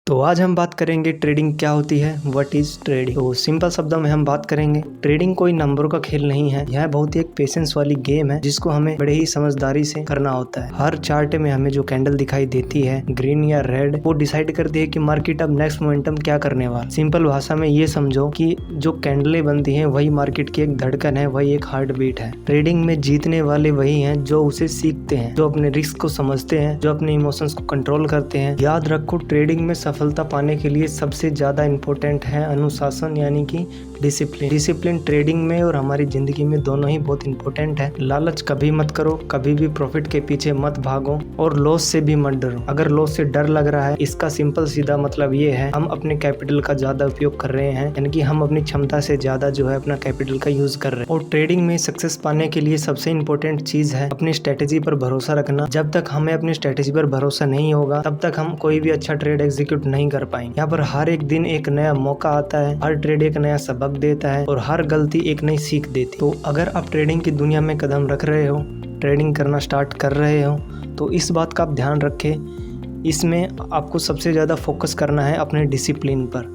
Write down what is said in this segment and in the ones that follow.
तो आज हम बात करेंगे ट्रेडिंग क्या होती है, व्हाट इज ट्रेडिंग। तो सिंपल शब्दों में हम बात करेंगे, ट्रेडिंग कोई नंबरों का खेल नहीं है। यह बहुत ही एक पेशेंस वाली गेम है जिसको हमें बड़े ही समझदारी से करना होता है। हर चार्ट में हमें जो कैंडल दिखाई देती है, ग्रीन या रेड, वो डिसाइड करती है कि मार्केट अब नेक्स्ट मोमेंटम क्या करने वाला। सिंपल भाषा में ये समझो कि जो कैंडलें बनती हैं वही मार्केट की एक धड़कन है, वही एक हार्ट बीट है। ट्रेडिंग में जीतने वाले वही हैं जो उसे सीखते हैं, जो अपने रिस्क को समझते हैं, जो अपने इमोशंस को कंट्रोल करते हैं। याद रखो, ट्रेडिंग में सफलता पाने के लिए सबसे ज्यादा इम्पोर्टेंट है अनुशासन, यानी कि डिसिप्लिन। डिसिप्लिन ट्रेडिंग में और हमारी जिंदगी में दोनों ही बहुत इंपॉर्टेंट है। लालच कभी मत करो, कभी भी प्रॉफिट के पीछे मत भागो और लॉस से भी मत डरो। अगर लॉस से डर लग रहा है, इसका सिंपल सीधा मतलब ये है हम अपने कैपिटल का ज्यादा उपयोग कर रहे हैं, यानी कि हम अपनी क्षमता से ज्यादा जो है अपना कैपिटल का यूज कर रहे हैं। और ट्रेडिंग में सक्सेस पाने के लिए सबसे इम्पोर्टेंट चीज है अपनी स्ट्रेटेजी पर भरोसा रखना। जब तक हमें अपनी स्ट्रेटेजी पर भरोसा नहीं होगा तब तक हम कोई भी अच्छा ट्रेड एग्जीक्यूट नहीं कर पाएंगे। यहाँ पर हर एक दिन एक नया मौका आता है, हर ट्रेड एक नया सबक देता है और हर गलती एक नई सीख देती। तो अगर आप ट्रेडिंग की दुनिया में कदम रख रहे हो, ट्रेडिंग करना स्टार्ट कर रहे हो, तो इस बात का आप ध्यान रखें, इसमें आपको सबसे ज़्यादा फोकस करना है अपने डिसिप्लिन पर।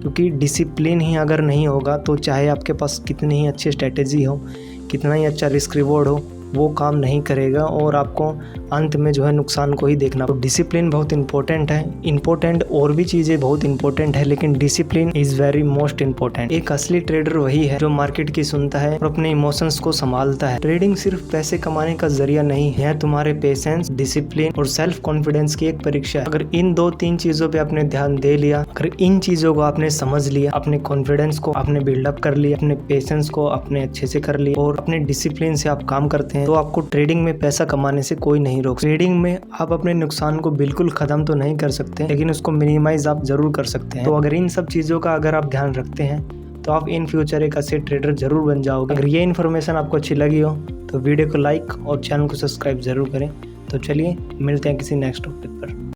क्योंकि डिसिप्लिन ही अगर नहीं होगा तो चाहे आपके पास कितनी ही अच्छी स्ट्रेटेजी हो, कितना ही अच्छा रिस्क रिवॉर्ड हो, वो काम नहीं करेगा और आपको अंत में जो है नुकसान को ही देखना। तो डिसिप्लिन बहुत इंपॉर्टेंट है। इंपॉर्टेंट और भी चीज़ें बहुत इंपॉर्टेंट है, लेकिन discipline is very most important. एक असली ट्रेडर वही है जो मार्केट की सुनता है और अपने इमोशंस को संभालता है। ट्रेडिंग सिर्फ पैसे कमाने का जरिया नहीं है, तुम्हारे पेशेंस, डिसिप्लिन और सेल्फ कॉन्फिडेंस की एक परीक्षा है। अगर इन 2-3 चीज़ों पर आपने ध्यान दे लिया, अगर इन चीज़ों को आपने समझ लिया, अपने कॉन्फिडेंस को आपने बिल्डअप कर लिया, अपने पेशेंस को आपने अच्छे से कर लिया और अपने डिसिप्लिन से आप काम करते हैं, तो आपको ट्रेडिंग में पैसा कमाने से कोई नहीं रोक। ट्रेडिंग में आप अपने नुकसान को बिल्कुल खत्म तो नहीं कर सकते, लेकिन उसको मिनिमाइज आप जरूर कर सकते हैं। तो अगर इन सब चीजों का अगर आप ध्यान रखते हैं तो आप इन फ्यूचर एक अच्छे ट्रेडर जरूर बन जाओगे। अगर ये इन्फॉर्मेशन आपको अच्छी लगी हो तो वीडियो को लाइक और चैनल को सब्सक्राइब जरूर करें। तो चलिए मिलते हैं किसी नेक्स्ट टॉपिक पर।